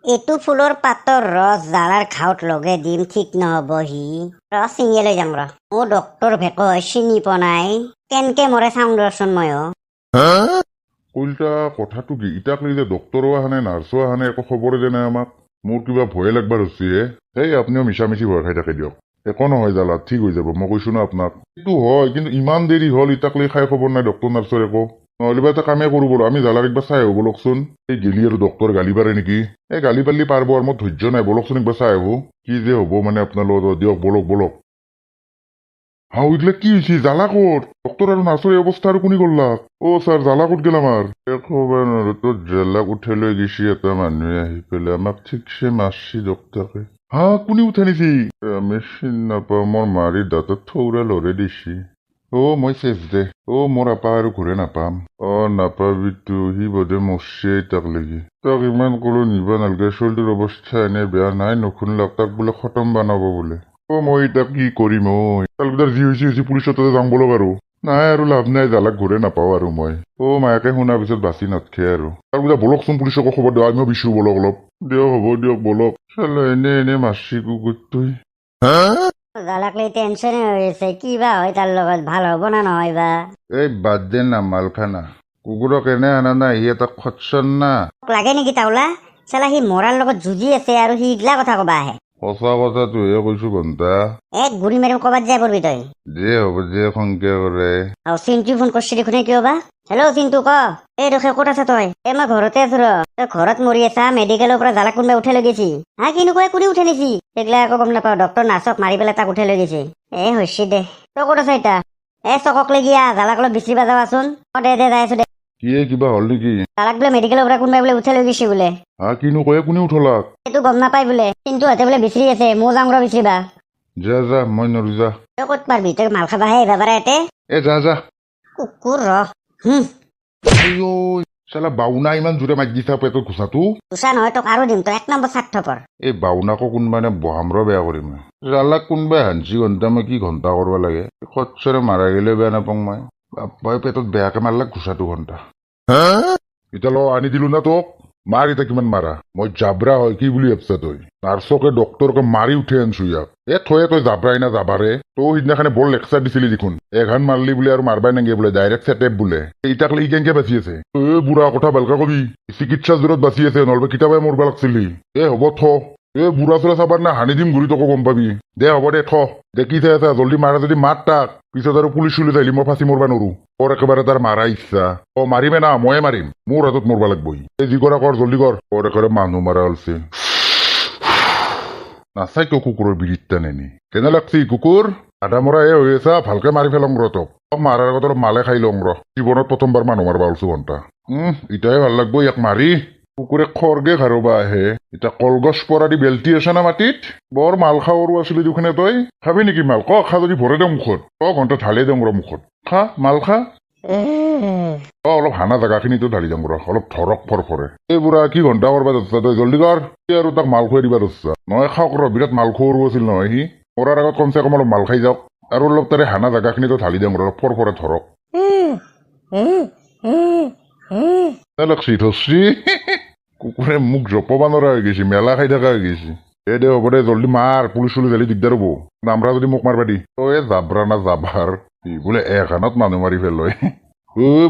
এইটো ফুলৰ পাতৰ ৰস জ্বালাৰ ঘাউত লগে দিম ঠিক নহব সি ৰস ছিঙি লৈ যাম মোৰ ডক্তৰ ভেক চিনি পোৱা নাই কেনকে মৰে চাওঁ ৰচোন ময়ো কইলটা কথাটো কি ইটাক লৈ যে ডক্তৰো অহা নাই নাৰ্ছো অহা নাই একো খবৰে দিয়া নাই আমাক মোৰ কিবা ভয়ে লাগবা ধৰছি এই আপুনিও মিছামিছি ভয় খাই থাকে দিয়ক একো নহয় জ্বালা ঠিক হৈ যাব মই কৈছো না আপোনাক এইটো হয় কিন্তু ইমান দেৰি হল ইটাক লৈ খাই খবৰ নাই ডক্তৰ নাৰ্ছৰ একো নহ'লে বা এটা কামেই কৰো বলো আমি জ্বালাক একবাৰ চাই আহিব বলকচোন এই গেলি আৰু ডক্তৰ গালি পাৰে নেকি এই গালি পাৰিলে পাৰব আৰু মই ধৈৰ্য নাই বলকচোন একবাৰ চাই আহিব কি যে হ'ব মানে আপোনাৰ লগত দিয়ক বলক হাও এইগিলা কি হৈছে জ্বালা ক'ত ডক্তৰ আৰু নাৰ্ছৰ এই অৱস্থা আৰু কোনে কৰলাক স্যার জ্বালা ক'ত গেল আমার তোর জ্বালা উঠে লৈ গেছি এটা মানুহে আহি পেলাই আমাক ঠিকছে মারছি ডক্টরকে কোনে উঠে নিছি আমি চিন নাপাওঁ মোৰ মাৰি দাঁতত থৌৰা লৰে দিছি মই চেফ দে মোৰ আপা আৰু ঘূৰে নাপাম নাপাবিতো সি বোধে মৰছে তাক লাগি তাক ইমান কলো নিবা নালগে চলটোৰ অৱস্থা এনে বেয়া নাই নুশুনলাক তাক বোলে খতম বানাব বোলে মই তাক কি কৰিম তালকেইটাৰ যি হৈছে পুলিচৰ তাতে যাম বলক আৰু নাই আৰু লাভ নাই জ্বালাক ঘূৰে নাপাওঁ আৰু মই মায়াকে শুনাৰ পিছত বাচি নাথকে আৰু তাৰপিছত বলকচোন পুলিচকো খবৰ দিওঁ আমিও বিচৰো বলক অলপ দিয়ক হ'ব দিয়ক বলক চালা এনে মাৰছি কুকুৰটোই জ্বালাক লৈ টেনচনে হৈ আছে কিবা হয় তাৰ লগত ভাল হ'ব না নহয় বা এই বাদ দে না মালখানা কুকুৰক এনে আনা নাই সি এটা খচ্চন না লাগে নেকি তাওলা চালা সি মৰাৰ লগত যুঁজি আছে আৰু সি ইগলা কথা কবা আহে সঁচা কথাটোহে কৈছো ঘণ্টা এক গুৰি মাৰিম কবাত যাই পৰবি তই যে হ'ব যে সংখ্যা কৰে চিন্তু ফোন কৰিছি দেখোনে কিয় বা হেল্ল' চিন্তু ক এই ৰখে ক'ত আছা তই মই ঘৰতে আছো তই ঘৰত মৰি আছা মেডিকেলৰ পৰা জ্বালা কোনোবাই উঠাই লৈ গৈছি কিনো কয় কোনে উঠাই নিছি সেইগিলা একো গম নাপাওঁ ডক্তৰ নাৰ্ছক মাৰি পেলাই তাক উঠাই লৈ গৈছে হৈছে দে তই ক'ত আছা এতিয়া চকক লৈ গিয়া জ্বালাক অলপ বিচাৰিবা যাবাচোন দে যাই আছো দে কিবা হ'ল নেকি জ্বালাক বোলে মেডিকেলৰ পৰা কোনোবাই বোলে উঠাই লৈ গৈছে বোলে কিনো কয় কোনে উঠলাক এইটো গম নাপাই বোলে কিন্তু হাতে বোলে বিচাৰি আছে মই যাম বিচাৰিবা যা মই নৰো যা তই ক'ত পাৰবি তই মাল খাবাহে আহিবা পাৰা ইয়াতে যা কুকুৰ চালা বাউনা ইমান জোৰে মাৰি দিছা পেটত ঘোচাটো ঘোচা নহয় তোক আৰু দিম তই এক নম্বৰ স্বাৰ্থপৰ এই বাউনাকো কোনোবা এনে বহামৰ বেয়া কৰিম জালাক কোনোবাই হাঞ্চি ঘণ্টা মই কি ঘণ্টা কৰিব লাগে খচ্চৰে মাৰা গেলে বেয়া নাপাওঁ মই বাপ্পাই পেটত বেয়াকে মাৰলাক ঘোচাটো ঘণ্টা এতিয়া আনি দিলো না তোক মাৰ এতিয়া কিমান মাৰা মই জাবৰা হয় কি বুলি ভাবছা তই নাৰ্ছকে ডক্তৰকে মাৰি উঠে আনছো ইয়াক থয়ে তই জাবৰাই না যাবাৰে তই সিদিনাখনে বৰ লেকচাৰ দিছিলি দেখোন এঘান মাৰলি বোলে আৰু মাৰবাই নাগে বোলে ডাইৰেক্ট চেটেপ বোলে ইটাক ই কেনেকে বাচি আছে বুঢ়া কথা ভালকে কবি চিকিৎসা জোৰত বাচি আছে নহলে কিতাপে মৰবা লাগছিলি হ'ব বুঢ়া চোৰা চাবাৰ না হানি দিম ঘূৰি তোকো গম পাবি দে হ'ব দে কি চাই আছা জল্দি মাৰা যদি মাত তাক পিছত আৰু পুলিচ চুলিচ আহিলি মই ফাঁচি মৰবা নৰো একেবাৰে তাৰ মাৰা ইচ্ছা মাৰিমে না ময়ে মাৰিম মোৰ হাতত মৰবা লাগব যি কৰা কৰ জল্দি কৰ একেবাৰে মানুহ মাৰা হলছে নাচাই কিয় কুকুৰৰ বিৰিত্তা নেনি কেনে লাগছি কুকুৰ আধা মৰা হৈ আছা ভালকে মাৰি পেলং তোক মাৰাৰ আগত অলপ মালে খাই লং জীৱনত প্ৰথমবাৰ মানুহ মাৰবা হলছো ঘণ্টা ইটাই ভাল লাগব ইয়াক মাৰি কুকুৰে খৰগে খাৰবা আহে এতিয়া কলগছ পৰা দি বেলটি আছে না মাটিত বৰ মাল খাৱৰো আছিলি দুখনে তই খাবি নেকি মাল খা যদি ভৰে দে মুখত ঘণ্টা ঢালি দেং মুখত খা মাল খা অলপ হানা জেগাখিনিতো ঢালি যাম অলপ ধৰক ফৰফৰে এই বুঢ়া কি ঘণ্টা কৰবা ধৰছা তই জল্দি কৰ আৰু তাক মাল খুৱাই দিবা ধৰছা নহয় খাওক বিৰাট মাল খোৱাৰো আছিল নহয় সি মৰাৰ আগত কমচে কম অলপ মাল খাই যাওক আৰু অলপ তাৰে হানা জেগাখিনিতো ঢালি দিম অলপ ফৰফৰে ধৰক কুকুৰে মোক জপবা নৰা হৈ গৈছে মেলা খাই থকা হৈ গৈছে দে হ'ব দে জল্দি মাৰ পুলিচ চুলিচ আহিলে দিগদাৰ হ'ব নামৰা যদি মোক মাৰবা দি জাবৰা না জাবাৰ বোলে এখানত মানুহ মাৰি পেলয়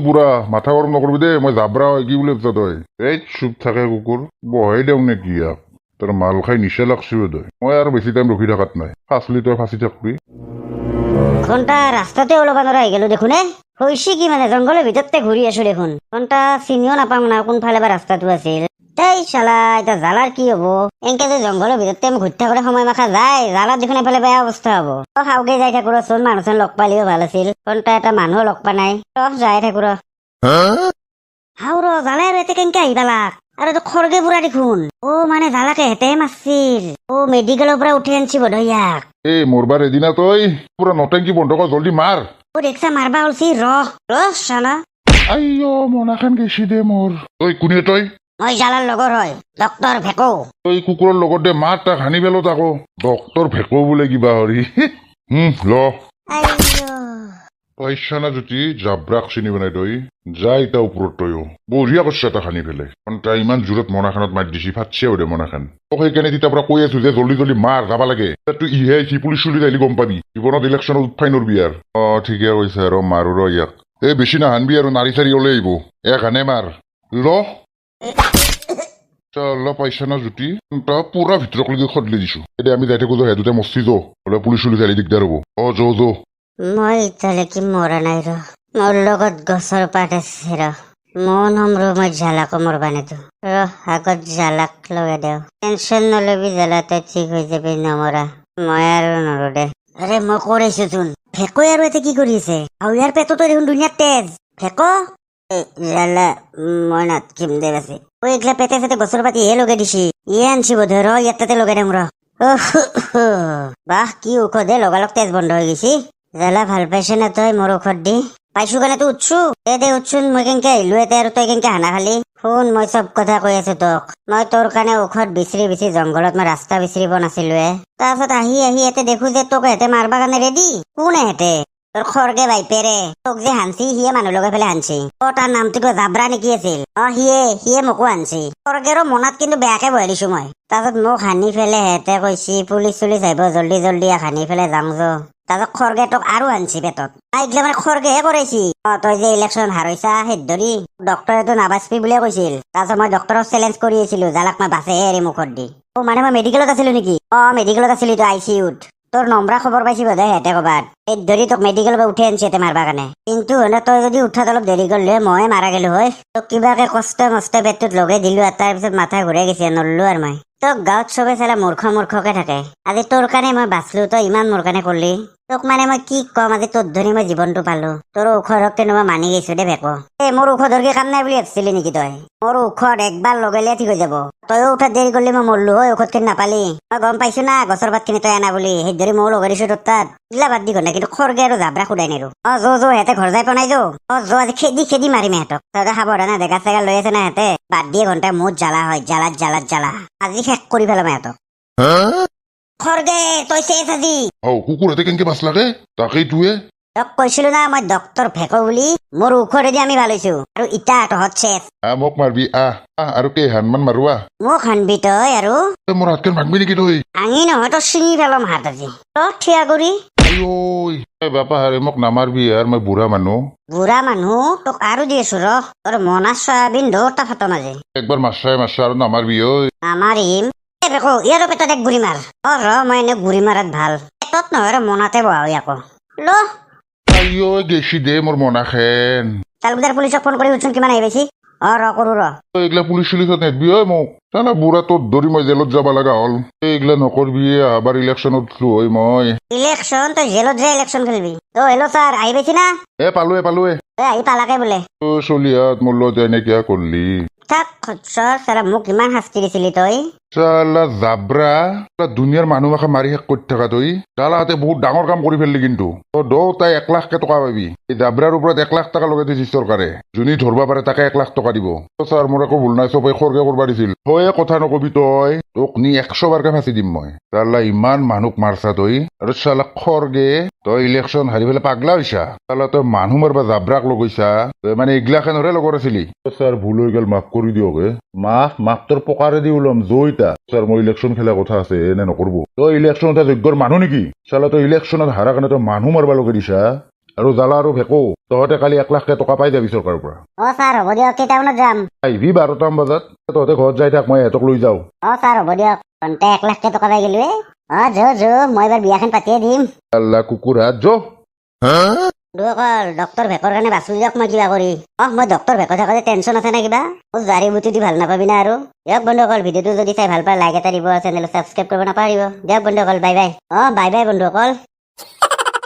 বুঢ়া মাথা গৰম নকৰবি দেই মই জাবৰা হয় কি বুলি ভাবছা তই চুপ থাকে কুকুৰ বহাই দেও নে কি তোৰ মাল খাই নিচা লাগছি তই মই আৰু বেছি টাইম ৰখি থকাত নাই ফাঁচলি তই ফাঁচি থাকবি ঘণ্টা ৰাস্তাতে ওলাব নোৱাৰা হৈ গেলো দেখোন হৈছে কি মানে জংঘলৰ ভিতৰতে ঘূৰি আছো দেখোন ঘণ্টা চিনিও নাপাওঁ না কোনফালে বা ৰাস্তাটো আছিল এই চালা এতিয়া জ্বালাৰ কি হব এনেকে যে জংঘলৰ ভিতৰতে ঘূৰি থাকোতে সময় মাখা যায় জ্বালাত দেখোন এফালে বেয়া অৱস্থা হব খাওকে যাই থাকো ৰচোন মানুহ লগ পালিও ভাল আছিল ঘণ্টা এটা মানুহ লগ পা নাই যাই থাকো হাও জ্বালাই আৰু এতে কেনেকে আহি পালাক আৰু এইটো খৰগে বুঢ়া দেখোন মানে জ্বালাকে হেঁতে মাৰছিল মেডিকেলৰ পৰা উঠি আনছি বোধ ইয়াক মৰবাৰ এদিনা তই পুৰা নটেংকি বন্ধ কৰ জল্দি মাৰ দেখছা মাৰবা ওলছি চালা মনাখান গেছি দে মোৰ তই কোনে তই মই জ্বালাৰ লগৰ হয় ডক্তৰ ভেকৌ তই কুকুৰৰ লগত দে মাৰ তাক হানি পেলো তাকো ডক্তৰ ভেকৌ বোলে কিবা হৰি ল পইচা না যদি জাব্ৰাক চিনি বনাই তই যা ইটা ওপৰত তইও বঢ়িয়া কৰছা এটা খানি পেলাই কাৰণ তাই ইমান জোৰত মনাখানত মাৰি দিছি ফাটছে দে মনাখান তই সেইকাৰণে তেতিয়া পৰা কৈ আছো যে জল্দি জল্দি মাৰ যাবা লাগে তই ইহে আহিছি পুলিচ চুলিচ আহিলি গম পাবি জীৱনত ইলেকশ্যনত উৎফাই নৰবি আৰু ঠিকে কৈছে আৰু মাৰো ৰ ইয়াক এই বেছি নাহানবি আৰু নাৰী চাৰি ওলাই আহিব এক হানে মাৰ ল পইচা না জুতি তই পুৰা ভিতৰকলৈকে খদলি দিছো এতিয়া আমি যাই থাকো সেইটোতে মস্তি যো বোলে পুলিচ চুলিচ আহিলি দিগদাৰ হ'ব যো মই এতিয়ালৈকে মৰা নাই ৰ মোৰ লগত গছৰ পাত আছে ৰ মন হমৰো মই জালাকো মৰবা নেদো ৰ আগত জালাক লগাই দেও টেনচন নলবি জালা তই ঠিক হৈ যাবি নমৰা মই আৰু নৰো দে আৰে মই কৰিছো চোন ভেকই আৰু এতিয়া কি কৰি আছে আৰু ইয়াৰ পেটতো দেখোন দুনিয়াত তেজ ভেক জালা মই নাথকিম দে বাছি ঐ এইগিলা পেটে চেটে গছৰ পাতি হে লগাই দিছি ইয়ে আনছি বোধ ৰ ইয়াত তাতে লগাই দিম ৰ বাহ কি ঔষধে লগালগ তেজ বন্ধ হৈ গৈছি জালা ভাল পাইছে না তই মোৰ ঔষধ দি পাইছো কাৰণে তো উঠছো দে উঠছোন মই কেনেকে আহিলো এতিয়া আৰু তই কেনেকে হানা খালি শুন মই চব কথা কৈ আছো তোক মই তোৰ কাৰণে ঔষধ বিচাৰি জংঘলত মই ৰাস্তা বিচাৰিব নাছিলো তাৰপিছত আহি ইয়াতে দেখো যে তোক হেঁতে মাৰবা কাৰণে ৰেডি কোন হেঁতে তোৰ খৰগে বাইপেৰে তোক যে হানছি সিয়ে মানুহ লগাই পেলাই হানছি তাৰ নামটো কিবা জাব্ৰা নেকি আছিল সিয়ে মোকো হানছি খৰগেৰো মনত কিন্তু বেয়াকে বহাই দিছো মই তাৰপিছত মোক হানি পেলাই হেঁতে কৈছি পুলিচ চুলিচ আহিব জল্দি জল্দি হানি পেলাই যাম যো তাৰপিছত খৰগে তোক আৰু আনছি পেটত এইগিলা মানে খৰগেহে কৰাইছি তই যে ইলেকশ্যন হাৰইছা সেই ধৰি ডক্টৰেতো নাবাচবি বুলিয়ে কৈছিল তাৰপিছত মই ডক্টৰক চেলেঞ্জ কৰি আছিলো জালাক মই বাচেহে এৰি মুখত দি মানে মই মেডিকেলত আছিলো নেকি মেডিকেলত আছিলি তই ICUত তোৰ নম্বৰা খবৰ পাইছি বোধ হেঁতে কবাত এই ধৰি তোক মেডিকেলৰ পৰা উঠি আনছি হেঁতে মাৰবা কাৰণে কিন্তু তই যদি উঠাত অলপ দেৰি কৰিলে মই মাৰা গেলো হয় তোক কিবাকে কষ্ট মষ্ট পেটটোত লগাই দিলো আৰু তাৰপিছত মাথা ঘূৰাই গৈছে নললো আৰু মই তোক গাঁৱত চবে চালে মূৰ্খকে থাকে আজি তোৰ কাৰণে মই বাচলো তই ইমান মোৰ কাৰণে কৰলি তোক মানে মই কি কম আজি তোৰ ধৰি মই জীৱনটো পালো তোৰ ঔষধক তেনে মই মানি গৈছো দে ভেকো মোৰ ঔষধৰ কি কাম নাই বুলি ভাবছিলি নেকি তই মোৰ ঔষধ একবাৰ লগালে ঠিক হৈ যাব তইও উঠাত দেৰি কৰিলে মই মৰলো হয় ঔষধ খিনি নাপালি মই গম পাইছো না গছৰ পাতখিনি তই আনা বুলি সেই ধৰি ময়ো লগাই দিছো তোৰ তাত দিলা বাদ দি ঘন্টা কিন্তু খৰগে আৰু জাব্ৰা খুদাই নেৰো যো হেঁতে ঘৰ যাই পোৱা নাই যো আজি খেদি মাৰিম সিহঁতক তহঁতে সাৱধানে জেগা চেগা লৈ আছে না সিহঁতে বাদ দিয়ে ঘন্টা মোৰ জ্বালা হয় জ্বালা আজি শেষ কৰি পেলাম সিহঁতক খৰগে তই চেচ আজি কুকুৰহঁতে কেনেকে বাচলাকে তাকেই তোৱে তক কৈছিলো না মই ডক্টৰ ভেকো বুলি মোৰ ঔষধেদি আমি ভাল হৈছো আৰু ইটা তহঁত চেচ মোক মাৰবি আৰু কেইহানমান মাৰো মোক হানবি তই আৰু মোৰ হাতখন ভাঙবি নেকি তই আঙি নহয় তই ছিঙি পেলাম হাত আজি থিয়া কৰি বাপা হাৰে মোক নামাৰবি আৰু মই বুঢ়া মানুহ তোক আৰু দি আছো ৰ তোৰ মনা চয়াবিন দুটা ফাটো মাজে একবাৰ মাৰছা আৰু নামাৰবি ঐ নামাৰিম ভেকো ইয়াৰো পেটত এক গুৰি মাৰ ৰ মই এনে গুৰি মাৰাত ভাল পেটত নহয় ৰ মনাতে বহাও আকৌ ল গেছি দে মোৰ মনাখেন তালুকদাৰ পুলিচক ফোন কৰি সুধচোন কিমান আহি পাইছি ৰ কৰো ৰ এইগিলা পুলিচ চুলিচত নেদবি ঐ মোক জানা বুঢ়া তোৰ ধৰি মই জেলত যাব লগা হ'ল এইগিলা নকৰবি আবাৰ ইলেকশ্যনত উঠলো ঐ মই ইলেকশ্যন তই জেলত যাই ইলেকশ্যন খেলবি হেল্ল' ছাৰ আহি পাইছি না পালোৱে আহি পালাকে বোলে চলিহাত মোৰ লগত এনেকে কৰলি থাক খচ্চৰ চালা মোক ইমান শাস্তি দিছিলি তই চালা জাব্ৰা দুনিয়াৰ মানুহ মাখা মাৰি শেষ কৰি থাকা তই চালাহাতে বহুত ডাঙৰ কাম কৰি ফেললি কিন্তু তাই 1 লাখকে টকা পাবি এই জাব্ৰাৰ ওপৰত 1 লাখ টকা লগাই দিছে চৰকাৰে যোনে ধৰবা পাৰে তাকে 1 লাখ টকা দিব ছাৰ মোৰ একো ভুল নাই চবে খৰকে কৰবা দিছিল হয় কথা নকবি তই তোক নি 100 বাৰকে ফাঁচি দিম মই চালা ইমান মানুহক মাৰছা তই আৰু চালা খৰগে তই ইলেকশ্যন হাৰি পেলাই পাগলা হৈছা চালা তই মানুহ মাৰবা জাব্ৰাক লগাইছা তই মানে এইগিলাখনৰে লগত আছিলি ছাৰ ভুল হৈ গ'ল মাফ কৰি দিয়ক মাফ তোৰ পকাৰে দি ওলাম জয়তা ছাৰ মই ইলেকশ্যন খেলা কথা আছে এনে নকৰব তই ইলেকশ্যনত যোগ্যৰ মানুহ নেকি চালা তই ইলেকশ্যনত হাৰা কাৰণে তই মানুহ মাৰবা লগাই দিছা আৰু জালা আৰু ভেকো তহঁতে কালি 1 লাখকে টকা পাই যাবি চৰকাৰৰ পৰা ছাৰ হ'ব দিয়ক কেইটামানত যাম আহিবি 12টামান বজাত তহঁতে ঘৰত যাই থাক মই সিহঁতক লৈ যাওঁ ছাৰ হ'ব দিয়ক 1 লাখকে টকা পাই গেলো যো মই এবাৰ বিয়াখন পাতিয়ে দিম আল্লাহ কুকুৰ হাত যো অকল ডক্টৰ ভেকৰ কাৰণে বাচো দিয়ক মই কিবা কৰি মই ডক্টৰ ভেকৰ থাকোঁতে টেনচন আছে না কিবা মোক জাৰি বুটি দি ভাল নাপাবি না আৰু দিয়ক বন্ধুসকল ভিডিঅ'টো যদি চাই ভাল পায় লাইক এটা দিব চেনেলটো ছাবস্ক্ৰাইব কৰিব নাপাহৰিব দিয়ক বন্ধুসকল বাই বাই বাই বাই বন্ধুসকল